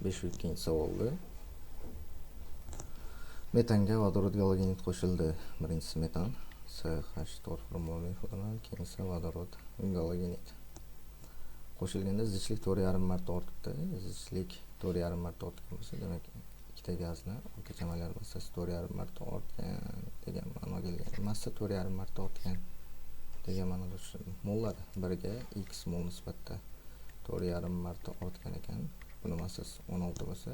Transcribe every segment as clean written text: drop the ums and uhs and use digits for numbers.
502 savolda metanga vodorod galogenit qo'shildi. Birinchisi metan CH4 formulasini ifodalanadi, keyinchisi vodorod galogenit qo'shilganda zichlik 4,5 marta ortdi. Zichlik 4,5 marta ortgan bo'lsa, demak ikkita gazni o'rtacha molar massasi 4,5 marta ortgan degan ma'noga kelgan. Massa 4,5 marta ortgan degan ma'noda tushundim. Mollar biriga x mol nisbatda 4,5 marta ortgan ekan. Buni massasi 16 bo'lsa,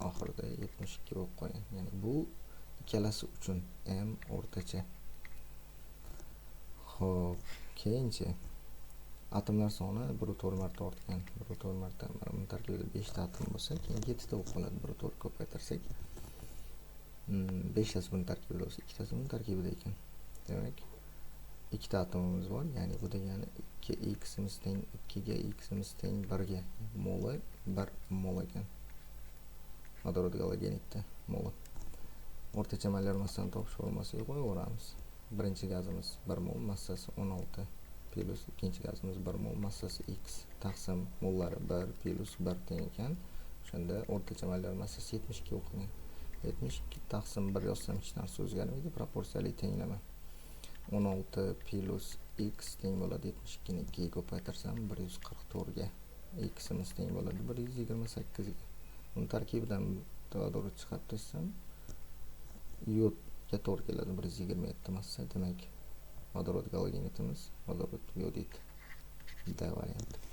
oxirida 72 bo'lib qolgan. Ya'ni bu ikkalasi uchun m o'rtacha. Xo'p, keyinchi atomlar soni 1,4 marta ortgan. 1,4 marta, mana tarkibida 5 ta atom bo'lsa, keyin 7 ta bo'lib qoladi. 1,4 ko'paytirsak, 5 tasi buni tarkibida bo'lsa, 2 tasi buni tarkibida ekan. Demak, 2 ta atomimiz bor. Ya'ni bu degani 2x teng 2 ga x teng 1 ga moli 1 mol ekan. Vodorod galogenitda moli. O'rtacha molar massani topish formulasiga qo'yaveramiz. Birinchi gazimiz 1 mol, massasi 16 plus ikkinchi gazimiz 1 mol, massasi x taqsim mollari 1 plus 1 teng ekan. Shunda o'rtacha molar massasi 72 o'qilgan. 72 taqsim 1 yozsam hech narsa o'zgarmaydi. Proporsiyali tenglama. 16 plus x teng bo'ladi 72 ni 2 ga ko'paytirsam 144 ga. X'imiz teng bo'ladi 128 ga. Uni tarkibidan vodorod chiqarib tashlsam yodga to'g'ri keladi 127 massa. Demak, vodorod galogenitimiz vodorod yodid. D varianti.